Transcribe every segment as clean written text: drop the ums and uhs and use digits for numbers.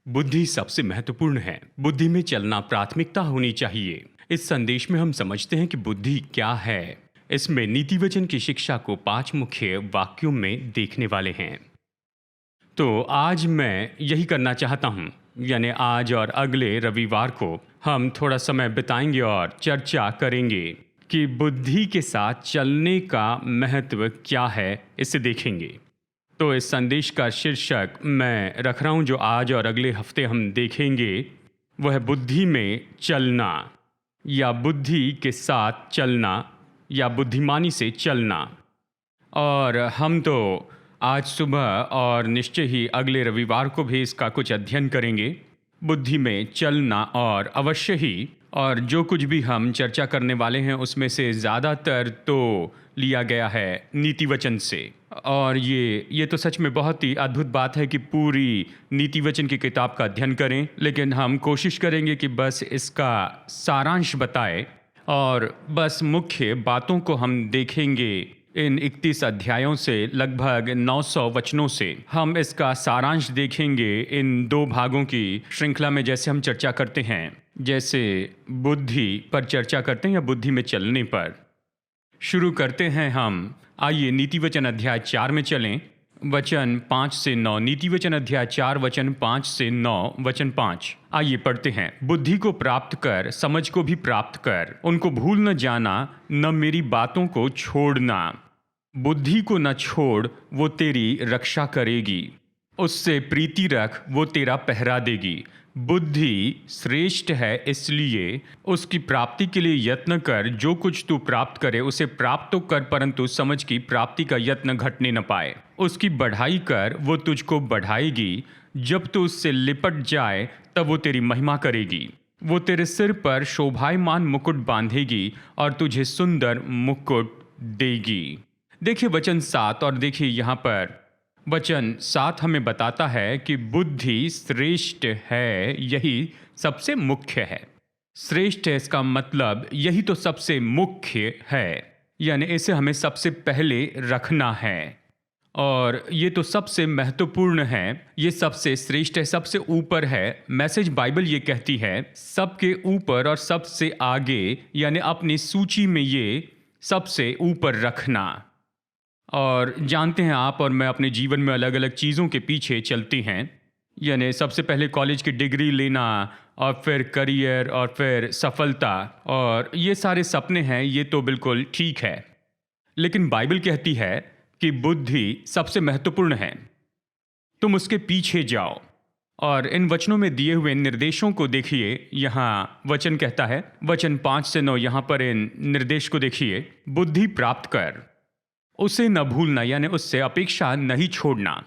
बुद्धि सबसे महत्वपूर्ण है। बुद्धि में चलना प्राथमिकता होनी चाहिए। इस संदेश में हम समझते हैं कि बुद्धि क्या है। इसमें नीति वचन की शिक्षा को 5 मुख्य वाक्यों में देखने वाले हैं। तो आज मैं यही करना चाहता हूँ, यानी आज और अगले रविवार को हम थोड़ा समय बिताएंगे और चर्चा करेंगे कि बुद्धि के साथ चलने का महत्व क्या है, इसे देखेंगे। तो इस संदेश का शीर्षक मैं रख रहा हूँ जो आज और अगले हफ्ते हम देखेंगे, वह है बुद्धि में चलना, या बुद्धि के साथ चलना, या बुद्धिमानी से चलना। और हम तो आज सुबह और निश्चय ही अगले रविवार को भी इसका कुछ अध्ययन करेंगे, बुद्धि में चलना। और अवश्य ही, और जो कुछ भी हम चर्चा करने वाले हैं उसमें से ज़्यादातर तो लिया गया है नीति वचन से। और ये तो सच में बहुत ही अद्भुत बात है कि पूरी नीति वचन की किताब का अध्ययन करें, लेकिन हम कोशिश करेंगे कि बस इसका सारांश बताएं और बस मुख्य बातों को हम देखेंगे। इन 31 अध्यायों से लगभग 900 वचनों से हम इसका सारांश देखेंगे इन 2 भागों की श्रृंखला में, जैसे हम चर्चा करते हैं, जैसे बुद्धि पर चर्चा करते हैं या बुद्धि में चलने पर। शुरू करते हैं हम। आइए नीति वचन अध्याय 4 में चलें, वचन 5 से 9। नीति वचन अध्याय 4 वचन 5 से 9। वचन 5, आइए पढ़ते हैं। बुद्धि को प्राप्त कर, समझ को भी प्राप्त कर, उनको भूल न जाना, न मेरी बातों को छोड़ना। बुद्धि को न छोड़, वो तेरी रक्षा करेगी। उससे प्रीति रख, वो तेरा पहरा देगी। बुद्धि श्रेष्ठ है, इसलिए उसकी प्राप्ति के लिए यत्न कर। जो कुछ तू प्राप्त करे उसे प्राप्त तो कर, परंतु समझ की प्राप्ति का यत्न घटने न पाए। उसकी बढ़ाई कर, वो तुझको बढ़ाएगी। जब तू उससे लिपट जाए तब वो तेरी महिमा करेगी। वो तेरे सिर पर शोभायमान मुकुट बांधेगी और तुझे सुंदर मुकुट देगी। देखिए वचन 7, और देखिए यहाँ पर वचन 7 हमें बताता है कि बुद्धि श्रेष्ठ है, यही सबसे मुख्य है। श्रेष्ठ है, इसका मतलब यही तो सबसे मुख्य है, यानी इसे हमें सबसे पहले रखना है। और ये तो सबसे महत्वपूर्ण है, ये सबसे श्रेष्ठ है, सबसे ऊपर है। मैसेज बाइबल ये कहती है सबके ऊपर और सबसे आगे, यानी अपनी सूची में ये सबसे ऊपर रखना। और जानते हैं आप और मैं अपने जीवन में अलग अलग चीज़ों के पीछे चलते हैं, यानी सबसे पहले कॉलेज की डिग्री लेना, और फिर करियर, और फिर सफलता, और ये सारे सपने हैं, ये तो बिल्कुल ठीक है। लेकिन बाइबल कहती है कि बुद्धि सबसे महत्वपूर्ण है, तुम उसके पीछे जाओ। और इन वचनों में दिए हुए निर्देशों को देखिए। यहाँ वचन कहता है, वचन 5 से 9, यहाँ पर इन निर्देश को देखिए। बुद्धि प्राप्त कर, उसे न भूलना, यानी उससे अपेक्षा नहीं छोड़ना,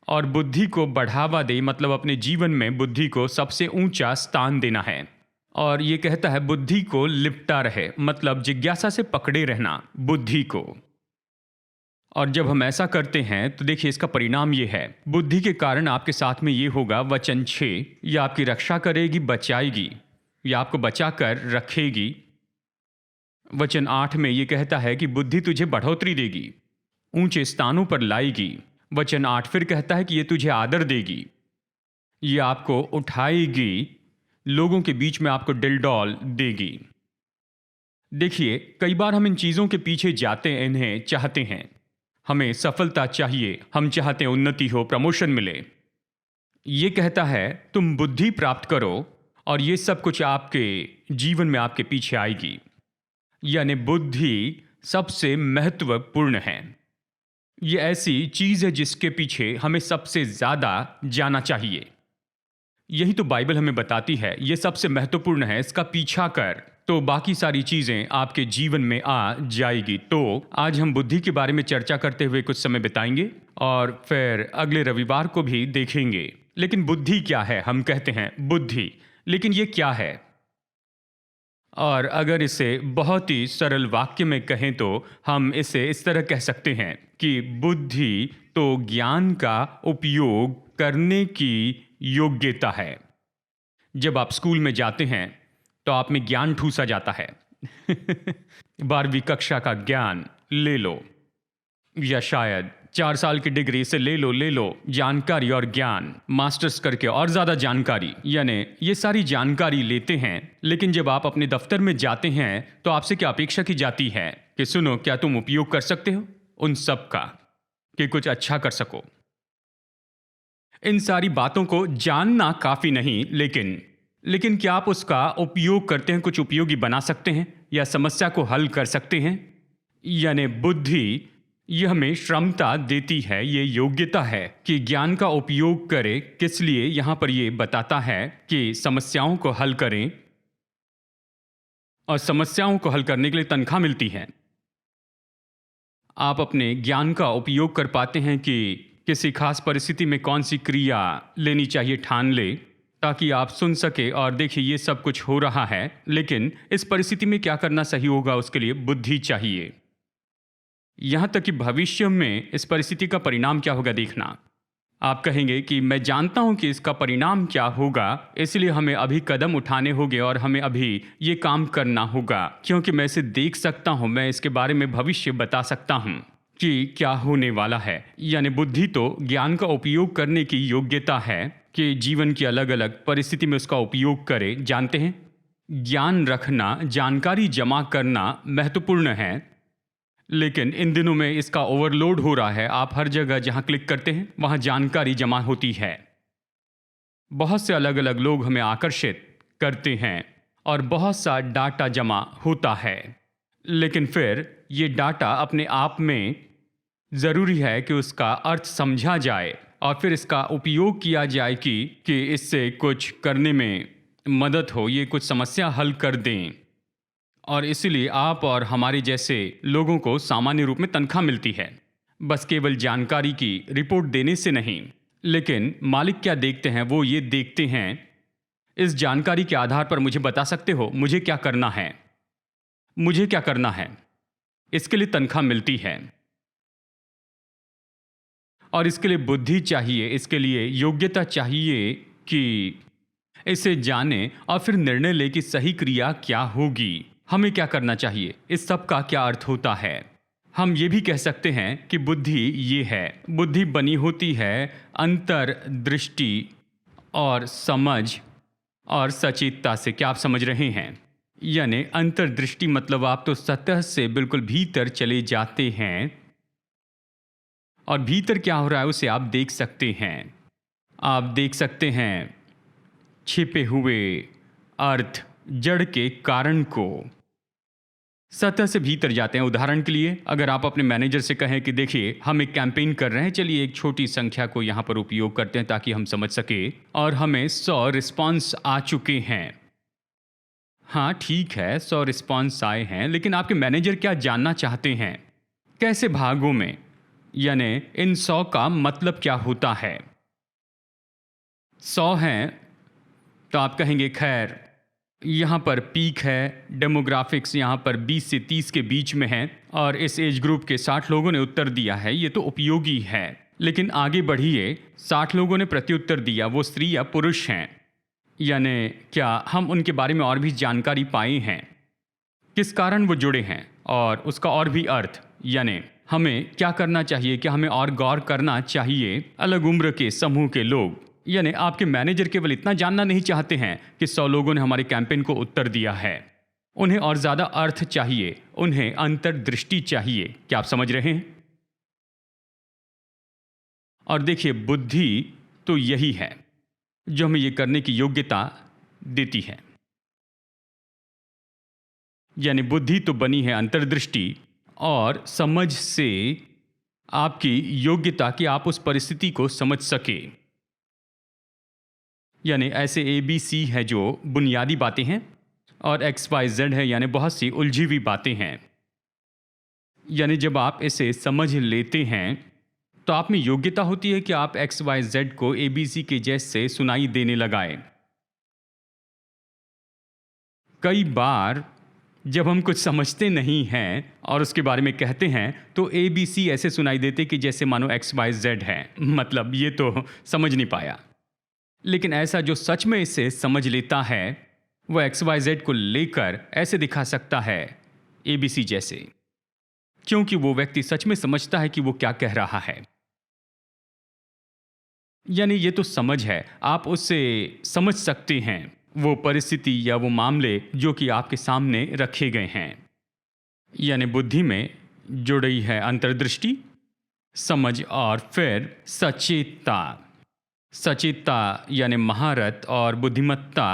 और बुद्धि को बढ़ावा दे, मतलब अपने जीवन में बुद्धि को सबसे ऊंचा स्थान देना है। और ये कहता है बुद्धि को लिपटा रहे, मतलब जिज्ञासा से पकड़े रहना बुद्धि को। और जब हम ऐसा करते हैं तो देखिए इसका परिणाम ये है, बुद्धि के कारण आपके साथ में ये होगा। वचन 6, यह आपकी रक्षा करेगी, बचाएगी, या आपको बचा कर रखेगी। वचन 8 में ये कहता है कि बुद्धि तुझे बढ़ोतरी देगी, ऊंचे स्थानों पर लाएगी। वचन 8 फिर कहता है कि ये तुझे आदर देगी, ये आपको उठाएगी, लोगों के बीच में आपको डिलडॉल देगी। देखिए कई बार हम इन चीज़ों के पीछे जाते हैं, इन्हें चाहते हैं, हमें सफलता चाहिए, हम चाहते हैं उन्नति हो, प्रमोशन मिले। ये कहता है तुम बुद्धि प्राप्त करो और ये सब कुछ आपके जीवन में आपके पीछे आएगी, यानी बुद्धि सबसे महत्वपूर्ण है। ये ऐसी चीज़ है जिसके पीछे हमें सबसे ज़्यादा जाना चाहिए। यही तो बाइबल हमें बताती है, ये सबसे महत्वपूर्ण है, इसका पीछा कर तो बाकी सारी चीज़ें आपके जीवन में आ जाएगी। तो आज हम बुद्धि के बारे में चर्चा करते हुए कुछ समय बिताएंगे और फिर अगले रविवार को भी देखेंगे। लेकिन बुद्धि क्या है? हम कहते हैं बुद्धि, लेकिन ये क्या है? और अगर इसे बहुत ही सरल वाक्य में कहें तो हम इसे इस तरह कह सकते हैं कि बुद्धि तो ज्ञान का उपयोग करने की योग्यता है। जब आप स्कूल में जाते हैं तो आप में ज्ञान ठूसा जाता है 12वीं कक्षा का ज्ञान ले लो, या शायद 4 साल की डिग्री से ले लो जानकारी और ज्ञान, मास्टर्स करके और ज़्यादा जानकारी, यानी ये सारी जानकारी लेते हैं। लेकिन जब आप अपने दफ्तर में जाते हैं तो आपसे क्या अपेक्षा की जाती है कि सुनो, क्या तुम उपयोग कर सकते हो उन सब का, कि कुछ अच्छा कर सको। इन सारी बातों को जानना काफ़ी नहीं, लेकिन क्या आप उसका उपयोग करते हैं, कुछ उपयोगी बना सकते हैं या समस्या को हल कर सकते हैं। यानी बुद्धि यह हमें क्षमता देती है, ये योग्यता है कि ज्ञान का उपयोग करें। किस लिए? यहां पर ये बताता है कि समस्याओं को हल करें, और समस्याओं को हल करने के लिए तनख्वाह मिलती है। आप अपने ज्ञान का उपयोग कर पाते हैं कि किसी खास परिस्थिति में कौन सी क्रिया लेनी चाहिए, ठान ले, ताकि आप सुन सके और देखिए ये सब कुछ हो रहा है, लेकिन इस परिस्थिति में क्या करना सही होगा, उसके लिए बुद्धि चाहिए। यहां तक कि भविष्य में इस परिस्थिति का परिणाम क्या होगा देखना। आप कहेंगे कि मैं जानता हूं कि इसका परिणाम क्या होगा, इसलिए हमें अभी कदम उठाने होंगे और हमें अभी ये काम करना होगा, क्योंकि मैं इसे देख सकता हूं, मैं इसके बारे में भविष्य बता सकता हूं कि क्या होने वाला है। यानी बुद्धि तो ज्ञान का उपयोग करने की योग्यता है कि जीवन की अलग अलग परिस्थिति में उसका उपयोग करे। जानते हैं, ज्ञान रखना, जानकारी जमा करना महत्वपूर्ण है, लेकिन इन दिनों में इसका ओवरलोड हो रहा है। आप हर जगह जहां क्लिक करते हैं वहां जानकारी जमा होती है। बहुत से अलग अलग लोग हमें आकर्षित करते हैं और बहुत सा डाटा जमा होता है, लेकिन फिर ये डाटा अपने आप में ज़रूरी है कि उसका अर्थ समझा जाए और फिर इसका उपयोग किया जाए कि इससे कुछ करने में मदद हो, ये कुछ समस्या हल कर दें। और इसलिए आप और हमारे जैसे लोगों को सामान्य रूप में तनख्वाह मिलती है, बस केवल जानकारी की रिपोर्ट देने से नहीं। लेकिन मालिक क्या देखते हैं? वो ये देखते हैं, इस जानकारी के आधार पर मुझे बता सकते हो मुझे क्या करना है, मुझे क्या करना है। इसके लिए तनख्वाह मिलती है और इसके लिए बुद्धि चाहिए, इसके लिए योग्यता चाहिए कि इसे जाने और फिर निर्णय ले कि सही क्रिया क्या होगी, हमें क्या करना चाहिए, इस सब का क्या अर्थ होता है। हम ये भी कह सकते हैं कि बुद्धि ये है, बुद्धि बनी होती है अंतर्दृष्टि और समझ और सचेतता से। क्या आप समझ रहे हैं? यानी अंतर्दृष्टि मतलब आप तो सतह से बिल्कुल भीतर चले जाते हैं और भीतर क्या हो रहा है उसे आप देख सकते हैं। आप देख सकते हैं छिपे हुए अर्थ, जड़ के कारण को। सतह से भीतर जाते हैं। उदाहरण के लिए, अगर आप अपने मैनेजर से कहें कि देखिए हम एक कैंपेन कर रहे हैं, चलिए एक छोटी संख्या को यहाँ पर उपयोग करते हैं ताकि हम समझ सके, और हमें 100 रिस्पॉन्स आ चुके हैं। हाँ ठीक है, 100 रिस्पॉन्स आए हैं, लेकिन आपके मैनेजर क्या जानना चाहते हैं, कैसे भागों में, यानी इन 100 का मतलब क्या होता है। 100 हैं तो आप कहेंगे खैर यहाँ पर पीक है, डेमोग्राफिक्स यहाँ पर 20 से 30 के बीच में है और इस एज ग्रुप के 60 लोगों ने उत्तर दिया है, ये तो उपयोगी है। लेकिन आगे बढ़िए, 60 लोगों ने प्रत्युत्तर दिया, वो स्त्री या पुरुष हैं, यानी क्या हम उनके बारे में और भी जानकारी पाए हैं, किस कारण वो जुड़े हैं और उसका और भी अर्थ, यानी हमें क्या करना चाहिए, क्या हमें और गौर करना चाहिए। अलग उम्र के समूह के लोग, यानी आपके मैनेजर केवल इतना जानना नहीं चाहते हैं कि 100 लोगों ने हमारे कैंपेन को उत्तर दिया है, उन्हें और ज़्यादा अर्थ चाहिए, उन्हें अंतर्दृष्टि चाहिए। क्या आप समझ रहे हैं? और देखिए, बुद्धि तो यही है जो हमें ये करने की योग्यता देती है। यानी बुद्धि तो बनी है अंतर्दृष्टि और समझ से, आपकी योग्यता कि आप उस परिस्थिति को समझ सके। यानी ऐसे ABC है जो बुनियादी बातें हैं और XYZ है यानी बहुत सी उलझी हुई बातें हैं। यानी जब आप इसे समझ लेते हैं तो आप में योग्यता होती है कि आप XYZ को ABC के जैसे सुनाई देने लगाएं। कई बार जब हम कुछ समझते नहीं हैं और उसके बारे में कहते हैं तो ABC ऐसे सुनाई देते कि जैसे मानो XYZ है, मतलब ये तो समझ नहीं पाया। लेकिन ऐसा जो सच में इसे समझ लेता है वह XYZ को लेकर ऐसे दिखा सकता है ABC जैसे। क्योंकि वो व्यक्ति सच में समझता है कि वो क्या कह रहा है। यानी ये तो समझ है, आप उससे समझ सकते हैं वो परिस्थिति या वो मामले जो कि आपके सामने रखे गए हैं। यानी बुद्धि में जुड़ी है अंतर्दृष्टि, समझ और फिर सचेतता। सचेतता यानी महारत और बुद्धिमत्ता,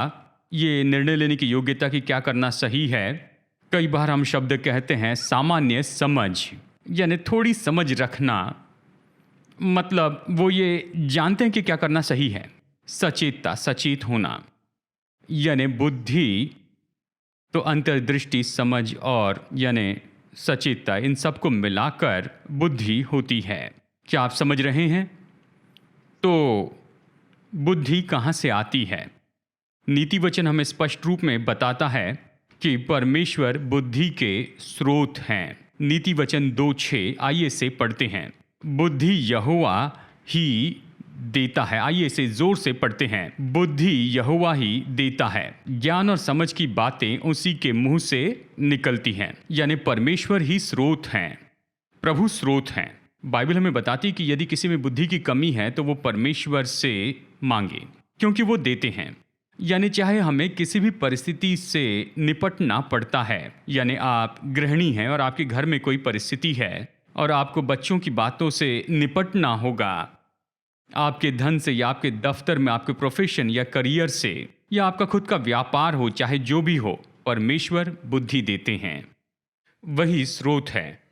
ये निर्णय लेने की योग्यता कि क्या करना सही है। कई बार हम शब्द कहते हैं सामान्य समझ, यानी थोड़ी समझ रखना, मतलब वो ये जानते हैं कि क्या करना सही है। सचेतता, सचेत होना, यानी बुद्धि तो अंतर्दृष्टि, समझ और यानी सचेतता, इन सबको मिलाकर बुद्धि होती है। क्या आप समझ रहे हैं? तो बुद्धि कहाँ से आती है? नीति वचन हमें स्पष्ट रूप में बताता है कि परमेश्वर बुद्धि के स्रोत हैं। नीति वचन 2:6, आइए इसे पढ़ते हैं। बुद्धि यहोवा ही देता है। आइए इसे जोर से पढ़ते हैं। बुद्धि यहोवा ही देता है, ज्ञान और समझ की बातें उसी के मुंह से निकलती हैं। यानी परमेश्वर ही स्रोत हैं, प्रभु स्रोत हैं। बाइबल हमें बताती है कि यदि किसी में बुद्धि की कमी है तो वो परमेश्वर से मांगे, क्योंकि वो देते हैं। यानी चाहे हमें किसी भी परिस्थिति से निपटना पड़ता है, यानी आप गृहिणी हैं और आपके घर में कोई परिस्थिति है और आपको बच्चों की बातों से निपटना होगा, आपके धन से या आपके दफ्तर में, आपके प्रोफेशन या करियर से, या आपका खुद का व्यापार हो, चाहे जो भी हो, परमेश्वर बुद्धि देते हैं। वही स्रोत है।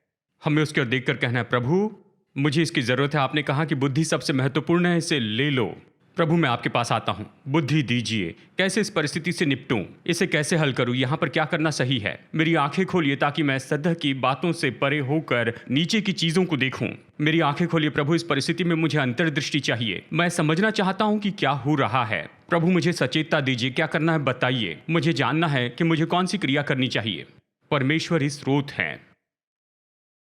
हमें उसकी ओर देखकर कहना है, प्रभु मुझे इसकी ज़रूरत है। आपने कहा कि बुद्धि सबसे महत्वपूर्ण है, इसे ले लो। प्रभु मैं आपके पास आता हूँ, बुद्धि दीजिए। कैसे इस परिस्थिति से निपटूं, इसे कैसे हल करूँ, यहाँ पर क्या करना सही है। मेरी आंखें खोलिए ताकि मैं सतह की बातों से परे होकर नीचे की चीज़ों को देखूं। मेरी आंखें खोलिए प्रभु, इस परिस्थिति में मुझे अंतर्दृष्टि चाहिए। मैं समझना चाहता हूँ कि क्या हो रहा है। प्रभु मुझे सचेतता दीजिए, क्या करना है बताइए। मुझे जानना है कि मुझे कौन सी क्रिया करनी चाहिए। परमेश्वर ही स्रोत हैं।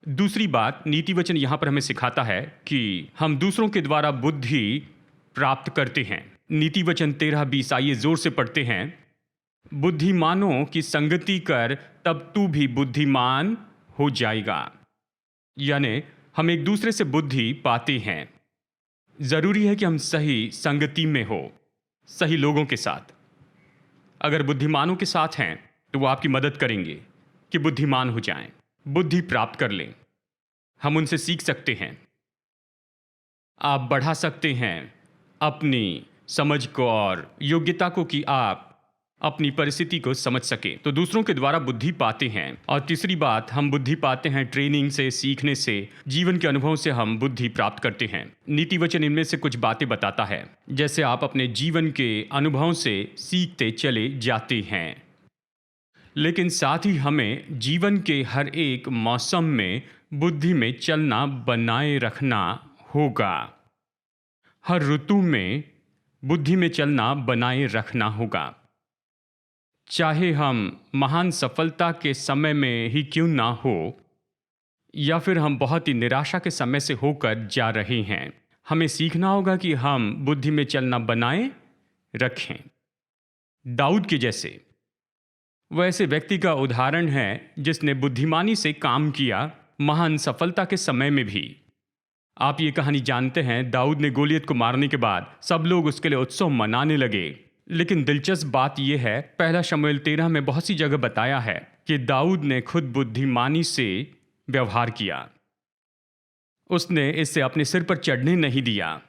दूसरी बात, नीति वचन यहाँ पर हमें सिखाता है कि हम दूसरों के द्वारा बुद्धि प्राप्त करते हैं। नीति वचन 13:20, आइए जोर से पढ़ते हैं। बुद्धिमानों की संगति कर, तब तू भी बुद्धिमान हो जाएगा। यानी हम एक दूसरे से बुद्धि पाते हैं। जरूरी है कि हम सही संगति में हो, सही लोगों के साथ। अगर बुद्धिमानों के साथ हैं तो वो आपकी मदद करेंगे कि बुद्धिमान हो जाएं, बुद्धि प्राप्त कर लें। हम उनसे सीख सकते हैं। आप बढ़ा सकते हैं अपनी समझ को और योग्यता को कि आप अपनी परिस्थिति को समझ सके। तो दूसरों के द्वारा बुद्धि पाते हैं। और तीसरी बात, हम बुद्धि पाते हैं ट्रेनिंग से, सीखने से, जीवन के अनुभव से हम बुद्धि प्राप्त करते हैं। नीति वचन इनमें से कुछ बातें बताता है, जैसे आप अपने जीवन के अनुभव से सीखते चले जाते हैं। लेकिन साथ ही हमें जीवन के हर एक मौसम में बुद्धि में चलना बनाए रखना होगा। हर ऋतु में बुद्धि में चलना बनाए रखना होगा। चाहे हम महान सफलता के समय में ही क्यों ना हो, या फिर हम बहुत ही निराशा के समय से होकर जा रहे हैं, हमें सीखना होगा कि हम बुद्धि में चलना बनाए रखें। दाऊद के जैसे, वह ऐसे व्यक्ति का उदाहरण है जिसने बुद्धिमानी से काम किया महान सफलता के समय में भी। आप ये कहानी जानते हैं, दाऊद ने गोलियत को मारने के बाद सब लोग उसके लिए उत्सव मनाने लगे। लेकिन दिलचस्प बात यह है, पहला शमूएल 13 में बहुत सी जगह बताया है कि दाऊद ने खुद बुद्धिमानी से व्यवहार किया। उसने इससे अपने सिर पर चढ़ने नहीं दिया।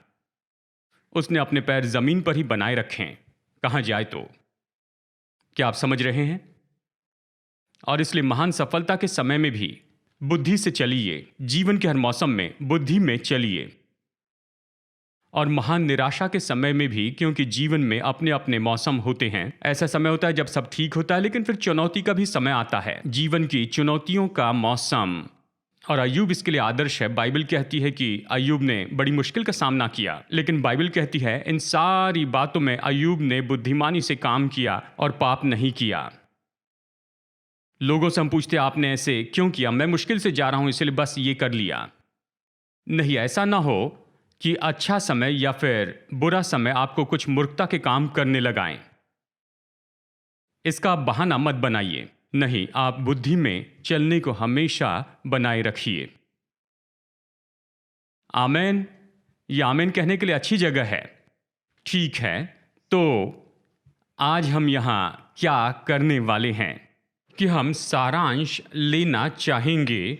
उसने अपने पैर जमीन पर ही बनाए रखें, कहाँ जाए तो। क्या आप समझ रहे हैं? और इसलिए महान सफलता के समय में भी बुद्धि से चलिए, जीवन के हर मौसम में बुद्धि में चलिए। और महान निराशा के समय में भी, क्योंकि जीवन में अपने अपने मौसम होते हैं। ऐसा समय होता है जब सब ठीक होता है, लेकिन फिर चुनौती का भी समय आता है, जीवन की चुनौतियों का मौसम। और अय्यूब इसके लिए आदर्श है। बाइबल कहती है कि अय्यूब ने बड़ी मुश्किल का सामना किया, लेकिन बाइबल कहती है इन सारी बातों में अय्यूब ने बुद्धिमानी से काम किया और पाप नहीं किया। लोगों से हम पूछते आपने ऐसे क्यों किया? मैं मुश्किल से जा रहा हूं इसलिए बस ये कर लिया। नहीं, ऐसा ना हो कि अच्छा समय या फिर बुरा समय आपको कुछ मूर्खता के काम करने लगाएं। इसका बहाना मत बनाइए। नहीं, आप बुद्धि में चलने को हमेशा बनाए रखिए। आमेन। ये आमेन कहने के लिए अच्छी जगह है। ठीक है, तो आज हम यहाँ क्या करने वाले हैं कि हम सारांश लेना चाहेंगे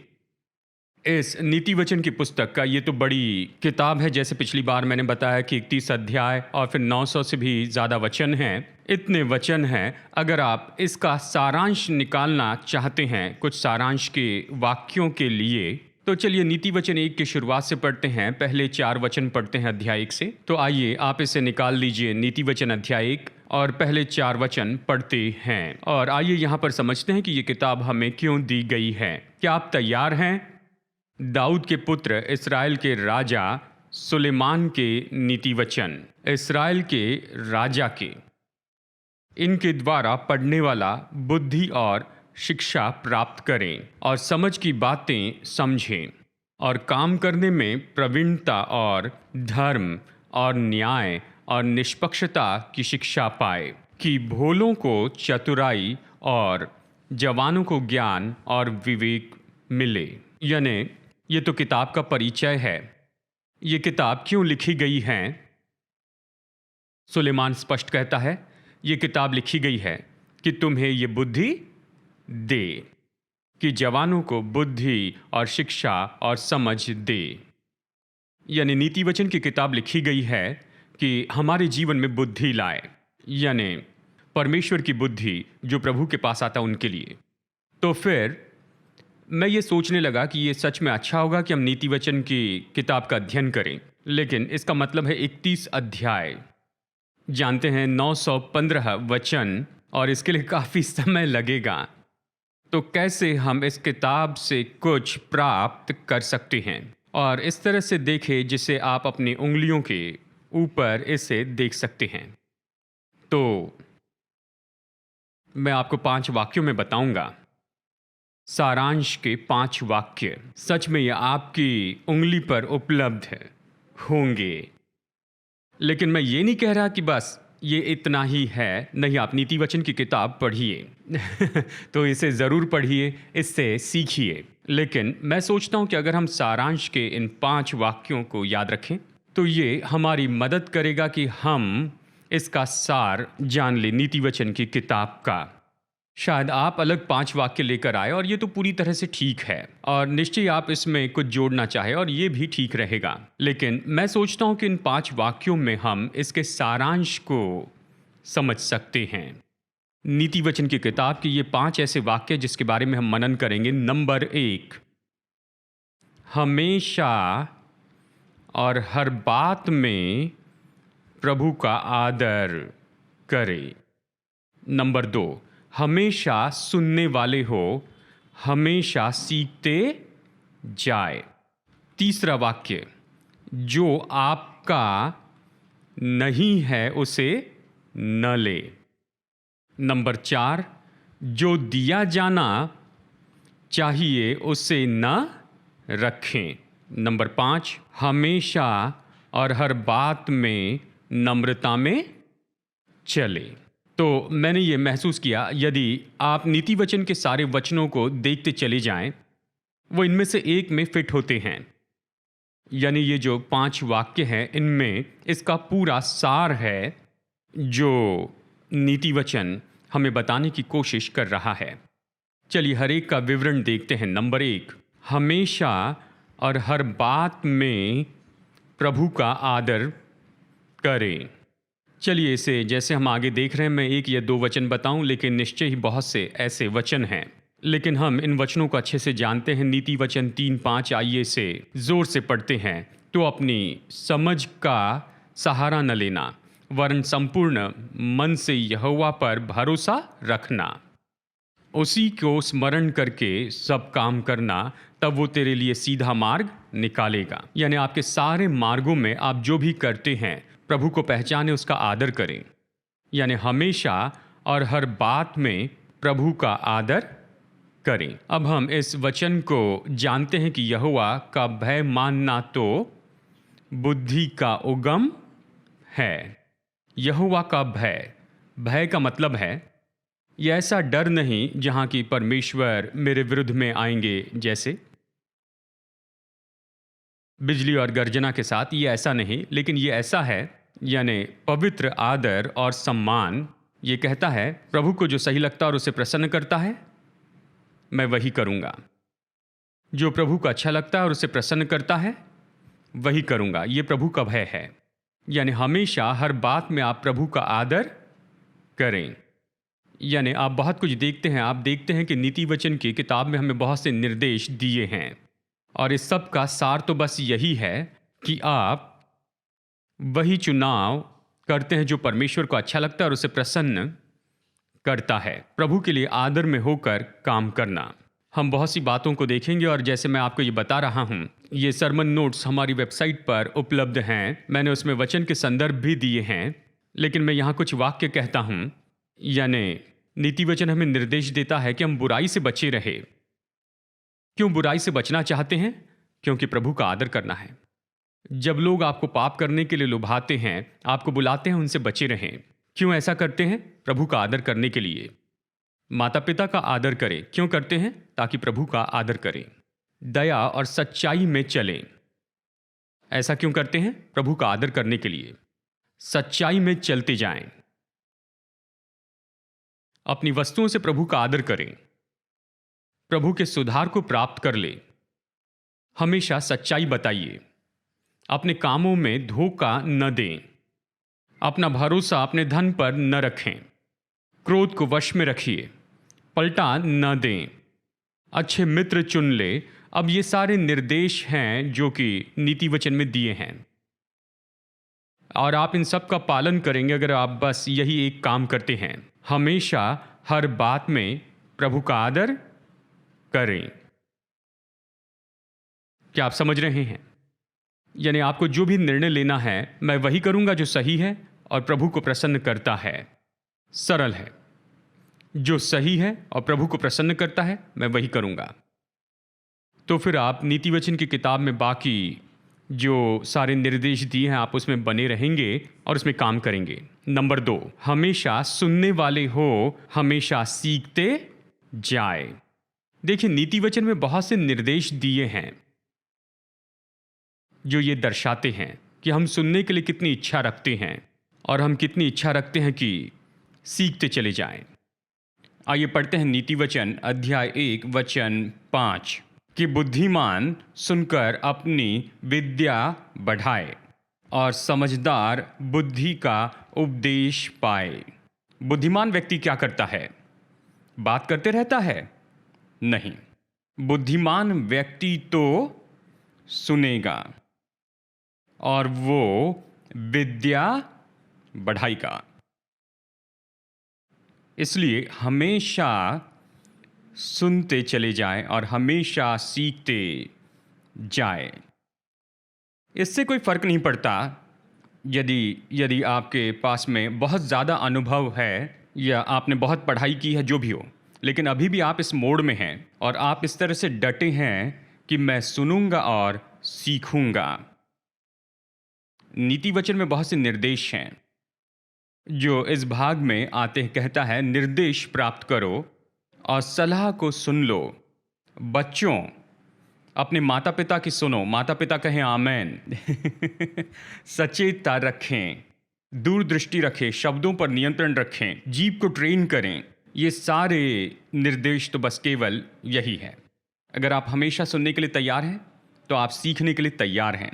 इस नीति वचन की पुस्तक का। ये तो बड़ी किताब है, जैसे पिछली बार मैंने बताया कि 31 अध्याय और फिर 900 से भी ज़्यादा वचन हैं। इतने वचन हैं, अगर आप इसका सारांश निकालना चाहते हैं कुछ सारांश के वाक्यों के लिए, तो चलिए नीति वचन 1 की शुरुआत से पढ़ते हैं। पहले 4 वचन पढ़ते हैं अध्याय 1 से। तो आइए आप इसे निकाल लीजिए, नीति वचन अध्याय 1 और पहले 4 वचन पढ़ते हैं। और आइए यहाँ पर समझते हैं कि ये किताब हमें क्यों दी गई है। क्या आप तैयार हैं? दाऊद के पुत्र इस्राएल के राजा सुलेमान के नीति वचन, इस्राएल के राजा के, इनके द्वारा पढ़ने वाला बुद्धि और शिक्षा प्राप्त करें और समझ की बातें समझें और काम करने में प्रवीणता और धर्म और न्याय और निष्पक्षता की शिक्षा पाए, कि भोलों को चतुराई और जवानों को ज्ञान और विवेक मिले। यानी ये तो किताब का परिचय है। ये किताब क्यों लिखी गई है? सुलेमान स्पष्ट कहता है, ये किताब लिखी गई है कि तुम्हें ये बुद्धि दे, कि जवानों को बुद्धि और शिक्षा और समझ दे। यानी नीति वचन की किताब लिखी गई है कि हमारे जीवन में बुद्धि लाए, यानी परमेश्वर की बुद्धि जो प्रभु के पास आता उनके लिए। तो फिर मैं ये सोचने लगा कि ये सच में अच्छा होगा कि हम नीति वचन की किताब का अध्ययन करें, लेकिन इसका मतलब है 31 अध्याय, जानते हैं 915 वचन, और इसके लिए काफ़ी समय लगेगा। तो कैसे हम इस किताब से कुछ प्राप्त कर सकते हैं? और इस तरह से देखें जिसे आप अपनी उंगलियों के ऊपर इसे देख सकते हैं। तो मैं आपको 5 वाक्यों में बताऊंगा, सारांश के 5 वाक्य। सच में ये आपकी उंगली पर उपलब्ध होंगे, लेकिन मैं ये नहीं कह रहा कि बस ये इतना ही है। नहीं, आप नीति वचन की किताब पढ़िए तो इसे ज़रूर पढ़िए, इससे सीखिए। लेकिन मैं सोचता हूँ कि अगर हम सारांश के इन 5 वाक्यों को याद रखें तो ये हमारी मदद करेगा कि हम इसका सार जान लें नीति वचन की किताब का। शायद आप अलग 5 वाक्य लेकर आए और ये तो पूरी तरह से ठीक है, और निश्चय आप इसमें कुछ जोड़ना चाहे और ये भी ठीक रहेगा। लेकिन मैं सोचता हूँ कि इन 5 वाक्यों में हम इसके सारांश को समझ सकते हैं। नीति वचन की किताब के ये 5 ऐसे वाक्य जिसके बारे में हम मनन करेंगे। नंबर 1, हमेशा और हर बात में प्रभु का आदर करे। नंबर 2, हमेशा सुनने वाले हो, हमेशा सीखते जाए। तीसरा वाक्य, जो आपका नहीं है उसे न ले। नंबर 4, जो दिया जाना चाहिए उसे न रखें। नंबर 5, हमेशा और हर बात में नम्रता में चले। तो मैंने ये महसूस किया, यदि आप नीति वचन के सारे वचनों को देखते चले जाएं, वो इनमें से एक में फिट होते हैं। यानी ये जो 5 वाक्य हैं, इनमें इसका पूरा सार है जो नीति वचन हमें बताने की कोशिश कर रहा है। चलिए हर एक का विवरण देखते हैं। नंबर 1, हमेशा और हर बात में प्रभु का आदर करें। चलिए इसे जैसे हम आगे देख रहे हैं, मैं 1 या 2 वचन बताऊं, लेकिन निश्चय ही बहुत से ऐसे वचन हैं। लेकिन हम इन वचनों को अच्छे से जानते हैं। नीति वचन 3-5 आइए इसे जोर से पढ़ते हैं। तो अपनी समझ का सहारा न लेना, वरन संपूर्ण मन से यहोवा पर भरोसा रखना, उसी को स्मरण करके सब काम करना, तब वो तेरे लिए सीधा मार्ग निकालेगा। यानी आपके सारे मार्गों में आप जो भी करते हैं, प्रभु को पहचाने, उसका आदर करें। यानी हमेशा और हर बात में प्रभु का आदर करें। अब हम इस वचन को जानते हैं कि यहोवा का भय मानना तो बुद्धि का उगम है। यहोवा का भय, भय का मतलब है ये ऐसा डर नहीं जहां कि परमेश्वर मेरे विरुद्ध में आएंगे, जैसे बिजली और गर्जना के साथ, ये ऐसा नहीं, लेकिन ये ऐसा है, यानी पवित्र आदर और सम्मान। ये कहता है प्रभु को जो सही लगता है और उसे प्रसन्न करता है, मैं वही करूंगा। जो प्रभु को अच्छा लगता है और उसे प्रसन्न करता है, वही करूंगा। ये प्रभु का भय है। यानी हमेशा हर बात में आप प्रभु का आदर करें। यानी आप बहुत कुछ देखते हैं, आप देखते हैं कि नीति वचन की किताब में हमें बहुत से निर्देश दिए हैं, और इस सब का सार तो बस यही है कि आप वही चुनाव करते हैं जो परमेश्वर को अच्छा लगता है और उसे प्रसन्न करता है। प्रभु के लिए आदर में होकर काम करना। हम बहुत सी बातों को देखेंगे, और जैसे मैं आपको ये बता रहा हूँ, ये सरमन नोट्स हमारी वेबसाइट पर उपलब्ध हैं। मैंने उसमें वचन के संदर्भ भी दिए हैं, लेकिन मैं यहाँ कुछ वाक्य कहता हूँ। यानी नीति वचन हमें निर्देश देता है कि हम बुराई से बचे रहे। क्यों बुराई से बचना चाहते हैं? क्योंकि प्रभु का आदर करना है। जब लोग आपको पाप करने के लिए लुभाते हैं, आपको बुलाते हैं, उनसे बचे रहें। क्यों ऐसा करते हैं? प्रभु का आदर करने के लिए। माता पिता का आदर करें। क्यों करते हैं? ताकि प्रभु का आदर करें। दया और सच्चाई में चलें। ऐसा क्यों करते हैं? प्रभु का आदर करने के लिए। सच्चाई में चलते जाएं। अपनी वस्तुओं से प्रभु का आदर करें। प्रभु के सुधार को प्राप्त कर ले। हमेशा सच्चाई बताइए। अपने कामों में धोखा न दें। अपना भरोसा अपने धन पर न रखें। क्रोध को वश में रखिए। पलटा न दें। अच्छे मित्र चुन ले। अब ये सारे निर्देश हैं जो कि नीति वचन में दिए हैं, और आप इन सब का पालन करेंगे अगर आप बस यही एक काम करते हैं। हमेशा हर बात में प्रभु का आदर करें। क्या आप समझ रहे हैं? यानी आपको जो भी निर्णय लेना है, मैं वही करूंगा जो सही है और प्रभु को प्रसन्न करता है। सरल है। जो सही है और प्रभु को प्रसन्न करता है, मैं वही करूंगा। तो फिर आप नीति वचन की किताब में बाकी जो सारे निर्देश दिए हैं, आप उसमें बने रहेंगे और उसमें काम करेंगे। नंबर 2, हमेशा सुनने वाले हो, हमेशा सीखते जाए। देखिए, नीति वचन में बहुत से निर्देश दिए हैं जो ये दर्शाते हैं कि हम सुनने के लिए कितनी इच्छा रखते हैं, और हम कितनी इच्छा रखते हैं कि सीखते चले जाएं। आइए पढ़ते हैं नीति वचन अध्याय 1 वचन 5 कि बुद्धिमान सुनकर अपनी विद्या बढ़ाए और समझदार बुद्धि का उपदेश पाए। बुद्धिमान व्यक्ति क्या करता है? बात करते रहता है? नहीं। बुद्धिमान व्यक्ति तो सुनेगा और वो विद्या बढ़ाएगा। इसलिए हमेशा सुनते चले जाएं और हमेशा सीखते जाएं। इससे कोई फर्क नहीं पड़ता यदि आपके पास में बहुत ज़्यादा अनुभव है या आपने बहुत पढ़ाई की है, जो भी हो, लेकिन अभी भी आप इस मोड में हैं और आप इस तरह से डटे हैं कि मैं सुनूंगा और सीखूंगा। नीति वचन में बहुत से निर्देश हैं जो इस भाग में आते हैं। कहता है, निर्देश प्राप्त करो और सलाह को सुन लो। बच्चों, अपने माता पिता की सुनो। माता पिता कहें आमेन। सचेतता रखें, दूरदृष्टि रखें, शब्दों पर नियंत्रण रखें, जीभ को ट्रेन करें। ये सारे निर्देश तो बस केवल यही है। अगर आप हमेशा सुनने के लिए तैयार हैं तो आप सीखने के लिए तैयार हैं,